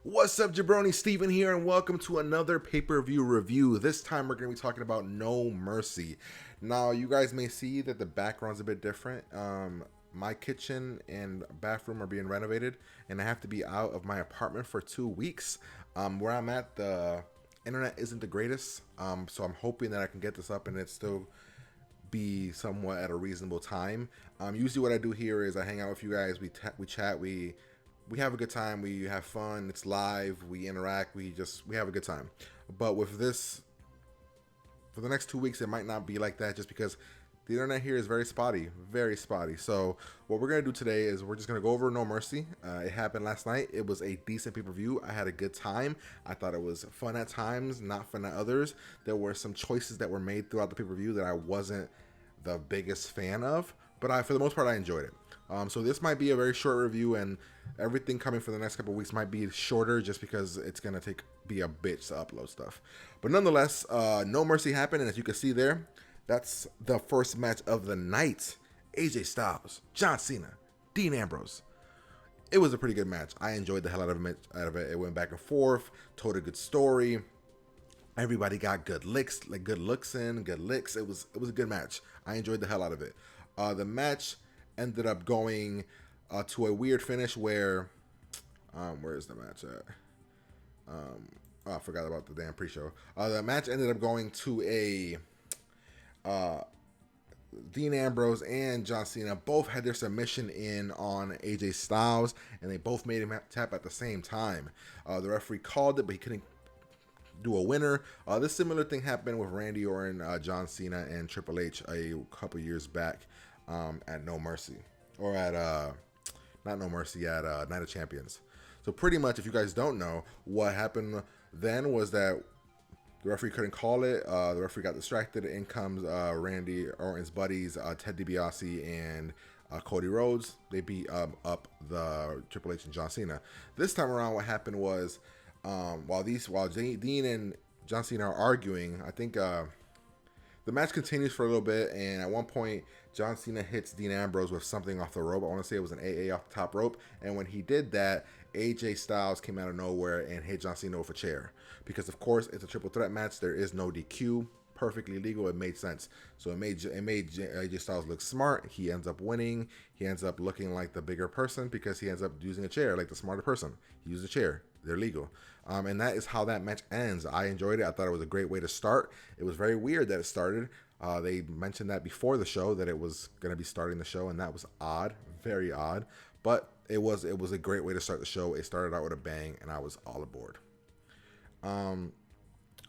What's up, Jabroni? Steven here, and welcome to another pay-per-view review. This time, we're going to be talking about No Mercy. Now, you guys may see that the background's a bit different. My kitchen and bathroom are being renovated, and I have to be out of my apartment for 2 weeks. Where I'm at, the internet isn't the greatest, so I'm hoping that I can get this up and it still be somewhat at a reasonable time. Usually, what I do here is I hang out with you guys, we chat, we have a good time, we have fun, it's live, we interact, we have a good time. But with this, for the next 2 weeks, it might not be like that just because the internet here is very spotty, very spotty. So what we're going to do today is we're just going to go over No Mercy. It happened last night. It was a decent pay-per-view. I had a good time. I thought it was fun at times, not fun at others. There were some choices that were made throughout the pay-per-view that I wasn't the biggest fan of, but for the most part, I enjoyed it. So this might be a very short review, and everything coming for the next couple of weeks might be shorter just because it's going to be a bitch to upload stuff. But nonetheless, No Mercy happened, and as you can see there, that's the first match of the night. AJ Styles, John Cena, Dean Ambrose. It was a pretty good match. I enjoyed the hell out of it. It went back and forth, told a good story. Everybody got good licks. It was a good match. I enjoyed the hell out of it. The match ended up going to a weird finish where is the match at? I forgot about the damn pre-show. The match ended up going to a Dean Ambrose and John Cena both had their submission in on AJ Styles, and they both made him tap at the same time. The referee called it, but he couldn't do a winner. This similar thing happened with Randy Orton, John Cena, and Triple H a couple years back at No Mercy, or at not No Mercy, at Night of Champions. So pretty much, if you guys don't know, what happened then was that the referee couldn't call it. The referee got distracted. In comes Randy Orton's buddies, Ted DiBiase and Cody Rhodes. They beat up the Triple H and John Cena. This time around, what happened was while Dean and John Cena are arguing, I think the match continues for a little bit, and at one point, John Cena hits Dean Ambrose with something off the rope. I want to say it was an AA off the top rope, and when he did that, AJ Styles came out of nowhere and hit John Cena with a chair. Because of course, it's a triple threat match. There is no DQ. Perfectly legal. It made sense. So it made AJ Styles look smart. He ends up winning. He ends up looking like the bigger person because he ends up using a chair like the smarter person. He used a chair. They're legal. And that is how that match ends. I enjoyed it. I thought it was a great way to start. It was very weird that it started. They mentioned that before the show that it was going to be starting the show, and that was odd, very odd. But it was a great way to start the show. It started out with a bang, and I was all aboard. All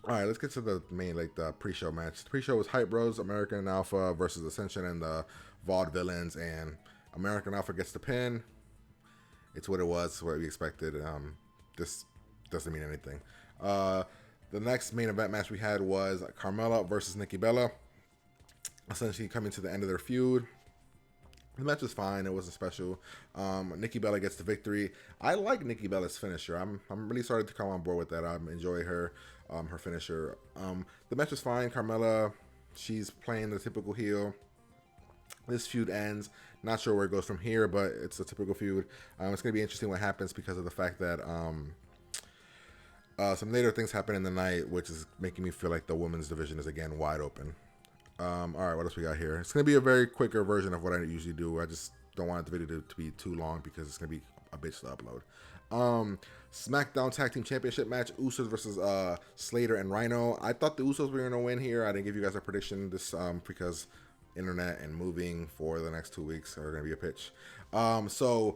right, let's get to the main, the pre-show match. The pre-show was Hype Bros, American Alpha versus Ascension and the Vaudevillains, and American Alpha gets the pin. It's what it was. It's what we expected. This doesn't mean anything. The next main event match we had was Carmella versus Nikki Bella. Essentially coming to the end of their feud. The match was fine. It wasn't special. Nikki Bella gets the victory. I like Nikki Bella's finisher. I'm really starting to come on board with that. I enjoy her finisher. The match was fine. Carmella, she's playing the typical heel. This feud ends. Not sure where it goes from here, but it's a typical feud. It's going to be interesting what happens because of the fact that some later things happen in the night, which is making me feel like the women's division is again wide open. All right, what else we got here? It's going to be a very quicker version of what I usually do. I just don't want the video to be too long because it's going to be a bitch to upload. SmackDown Tag Team Championship match, Usos versus Slater and Rhino. I thought the Usos were going to win here. I didn't give you guys a prediction this because internet and moving for the next 2 weeks are going to be a pitch. So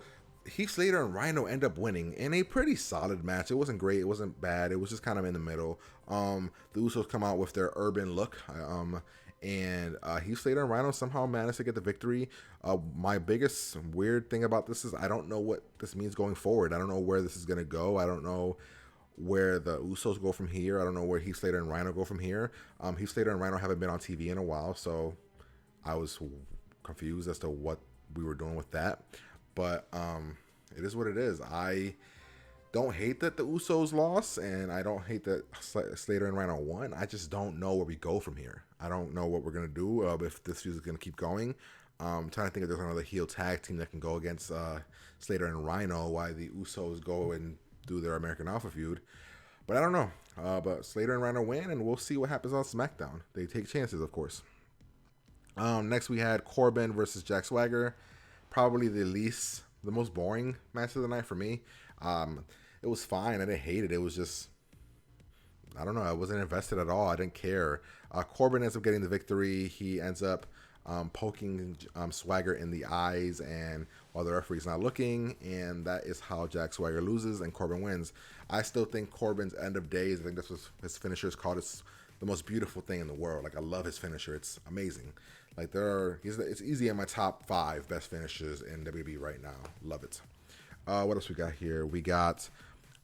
Heath, Slater, and Rhino end up winning in a pretty solid match. It wasn't great. It wasn't bad. It was just kind of in the middle. The Usos come out with their urban look. And Heath, Slater, and Rhino somehow managed to get the victory. My biggest weird thing about this is I don't know what this means going forward. I don't know where this is going to go. I don't know where the Usos go from here. I don't know where Heath, Slater, and Rhino go from here. Heath, Slater, and Rhino haven't been on TV in a while, so I was confused as to what we were doing with that. But it is what it is. I don't hate that the Usos lost, and I don't hate that Slater and Rhino won. I just don't know where we go from here. I don't know what we're going to do, if this feud is going to keep going. I'm trying to think if there's another heel tag team that can go against Slater and Rhino, why the Usos go and do their American Alpha feud. But I don't know. But Slater and Rhino win, and we'll see what happens on SmackDown. They take chances, of course. Next, we had Corbin versus Jack Swagger. Probably the most boring match of the night for me. It was fine. I didn't hate it. It was just, I don't know. I wasn't invested at all. I didn't care. Corbin ends up getting the victory. He ends up poking Swagger in the eyes, and while the referee's not looking, and that is how Jack Swagger loses and Corbin wins. I still think Corbin's end of days, I think that's what his finisher is called. It's the most beautiful thing in the world. Like, I love his finisher. It's amazing. Like, it's easy in my top 5 best finishers in WWE right now. Love it. What else we got here? We got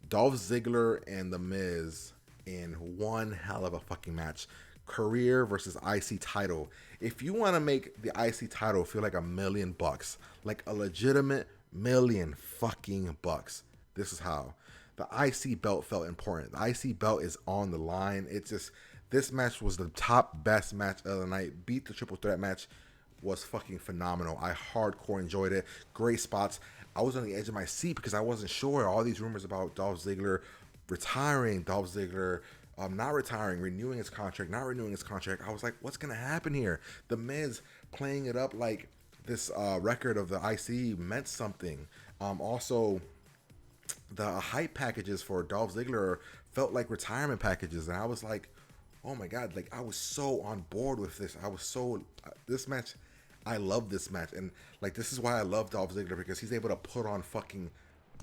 Dolph Ziggler and The Miz in one hell of a fucking match. Career versus IC title. If you want to make the IC title feel like $1 million, like a legitimate $1 million fucking bucks, this is how. The IC belt felt important. The IC belt is on the line. It's just, this match was the top best match of the night. Beat the triple threat match was fucking phenomenal. I hardcore enjoyed it. Great spots. I was on the edge of my seat because I wasn't sure. All these rumors about Dolph Ziggler retiring, Dolph Ziggler not retiring, renewing his contract, not renewing his contract. I was like, what's going to happen here? The Miz playing it up like this record of the IC meant something. Also, the hype packages for Dolph Ziggler felt like retirement packages. And I was like, oh my God, like I was so on board with this. This match, I love this match. And like, this is why I love Dolph Ziggler, because he's able to put on fucking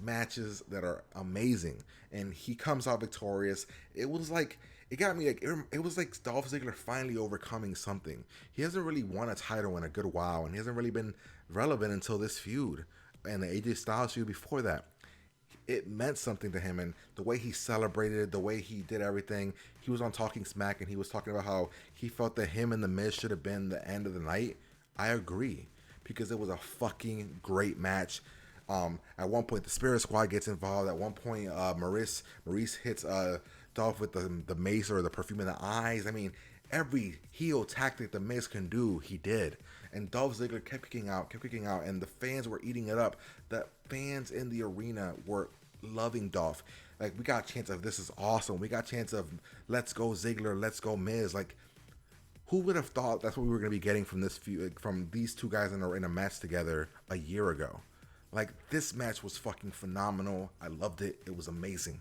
matches that are amazing, and he comes out victorious. It was like, it got me like, it was like Dolph Ziggler finally overcoming something. He hasn't really won a title in a good while, and he hasn't really been relevant until this feud and the AJ Styles feud before that. It meant something to him, and the way he celebrated, the way he did everything. He was on Talking Smack, and he was talking about how he felt that him and The Miz should have been the end of the night. I agree, because it was a fucking great match. At one point, the Spirit Squad gets involved. At one point, Maurice hits Dolph with the mace or the perfume in the eyes. I mean, every heel tactic the Miz can do, he did. And Dolph Ziggler kept kicking out, and the fans were eating it up. The fans in the arena were loving Dolph. Like, we got a chance of, this is awesome. We got a chance of, let's go Ziggler, let's go Miz. Like, who would have thought that's what we were going to be getting from this feud, from these two guys in a match together a year ago? Like, this match was fucking phenomenal. I loved it. It was amazing.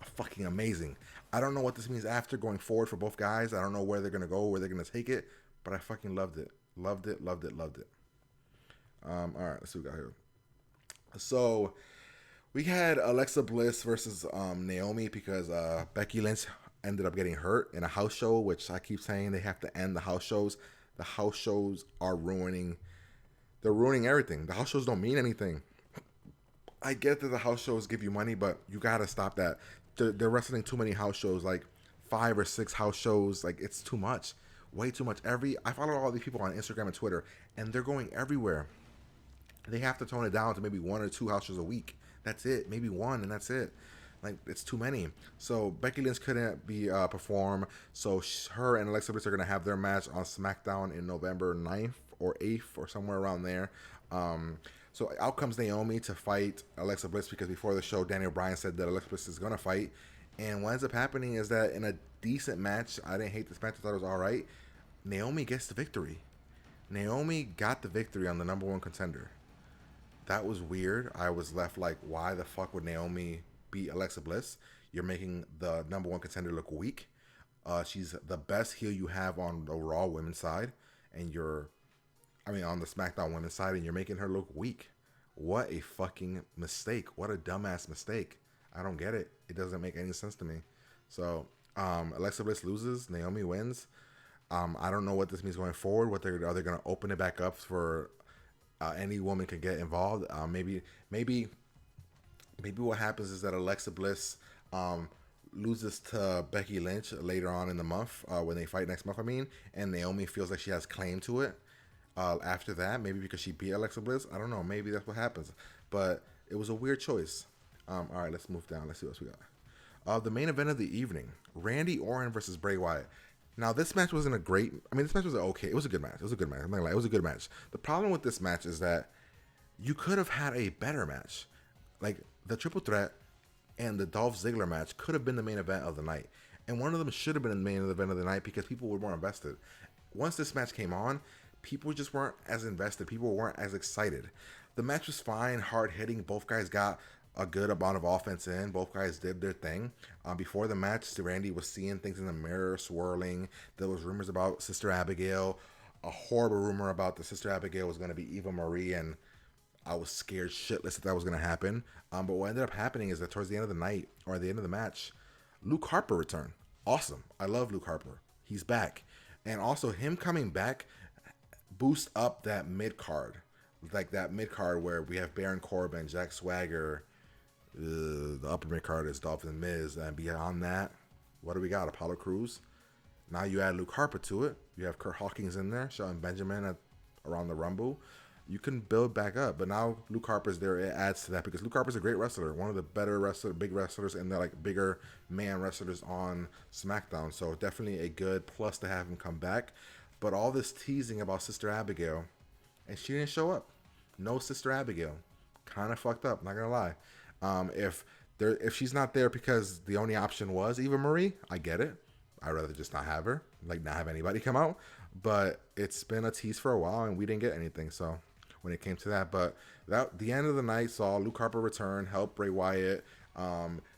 Fucking amazing. I don't know what this means after going forward for both guys. I don't know where they're going to go, where they're going to take it, but I fucking loved it. Loved it. All right, let's see what we got here. So, we had Alexa Bliss versus Naomi, because Becky Lynch ended up getting hurt in a house show, which I keep saying they have to end the house shows. The house shows are ruining everything. The house shows don't mean anything. I get that the house shows give you money, but you gotta stop that. They're wrestling too many house shows, like 5 or 6 house shows. Like, it's too much, way too much. I follow all these people on Instagram and Twitter, and they're going everywhere. They have to tone it down to maybe 1 or 2 house shows a week. That's it. Maybe 1, and that's it. Like, it's too many. So Becky Lynch couldn't be perform. So her and Alexa Bliss are gonna have their match on SmackDown in November 9th or 8th or somewhere around there. So out comes Naomi to fight Alexa Bliss, because before the show, Daniel Bryan said that Alexa Bliss is going to fight. And what ends up happening is that in a decent match, I didn't hate this match, I thought it was all right, Naomi gets the victory. Naomi got the victory on the number 1 contender. That was weird. I was left like, why the fuck would Naomi beat Alexa Bliss? You're making the number 1 contender look weak. She's the best heel you have on the Raw women's side, and on the SmackDown women's side, and you're making her look weak. What a fucking mistake. What a dumbass mistake. I don't get it. It doesn't make any sense to me. So, Alexa Bliss loses. Naomi wins. I don't know what this means going forward. Are they going to open it back up for any woman can get involved? Maybe what happens is that Alexa Bliss loses to Becky Lynch later on in the month, when they fight next month, and Naomi feels like she has claim to it. After that, maybe because she beat Alexa Bliss. I don't know. Maybe that's what happens. But it was a weird choice. All right, let's move down. Let's see what else we got. The main event of the evening, Randy Orton versus Bray Wyatt. Now, this match wasn't a great... this match was okay. It was a good match. I'm not gonna lie. It was a good match. The problem with this match is that you could have had a better match. Like, the triple threat And the Dolph Ziggler match could have been the main event of the night. And one of them should have been the main event of the night because people were more invested. Once this match came on, people just weren't as invested. People weren't as excited. The match was fine, hard hitting. Both guys got a good amount of offense in. Both guys did their thing. Before the match, Randy was seeing things in the mirror swirling. There was rumors about Sister Abigail. A horrible rumor about the Sister Abigail was going to be Eva Marie, and I was scared shitless that was going to happen. But what ended up happening is that towards the end of the night, or at the end of the match, Luke Harper returned. Awesome. I love Luke Harper. He's back. And also him coming back boosts up that mid card. Like that mid card where we have Baron Corbin, Jack Swagger. The upper mid card is Dolph and Miz. And beyond that, what do we got? Apollo Crews. Now you add Luke Harper to it. You have Kurt Hawkins in there, Shelton Benjamin around the Rumble. You can build back up, but now Luke Harper's there. It adds to that because Luke Harper's a great wrestler, one of the better big wrestlers, and they're like bigger man wrestlers on SmackDown. So definitely a good plus to have him come back. But all this teasing about Sister Abigail, and she didn't show up. No Sister Abigail. Kind of fucked up. Not gonna lie. If she's not there because the only option was Eva Marie, I get it. I'd rather just not have her, like not have anybody come out. But it's been a tease for a while, and we didn't get anything. So when it came to that, but the end of the night saw Luke Harper return, help Bray Wyatt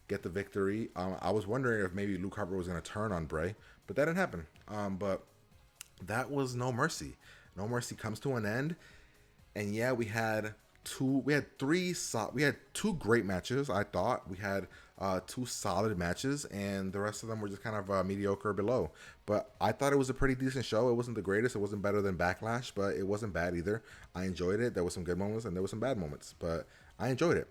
get the victory. I was wondering if maybe Luke Harper was going to turn on Bray, but that didn't happen. But that was No Mercy. No Mercy comes to an end, and yeah, we had two great matches. I thought we had two solid matches, and the rest of them were just kind of mediocre below. But I thought it was a pretty decent show. It wasn't the greatest. It wasn't better than Backlash, but it wasn't bad either. I enjoyed it. There were some good moments, and there were some bad moments, but I enjoyed it.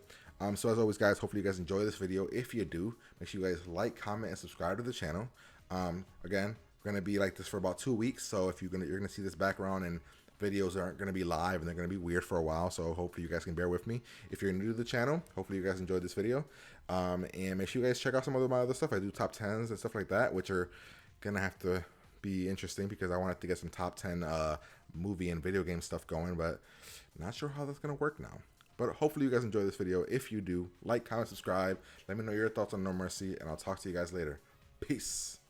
So as always, guys, hopefully you guys enjoy this video. If you do, make sure you guys like, comment, and subscribe to the channel. Again, we're gonna be like this for about 2 weeks, so if you're gonna see this background and videos aren't going to be live, and they're going to be weird for a while, so hopefully you guys can bear with me. If you're new to the channel, hopefully you guys enjoyed this video, and make sure you guys check out some of my other stuff. I do top 10s and stuff like that, which are going to have to be interesting because I wanted to get some top 10 movie and video game stuff going, but not sure how that's going to work now. But hopefully you guys enjoy this video. If you do, like, comment, subscribe. Let me know your thoughts on No Mercy, and I'll talk to you guys later. Peace.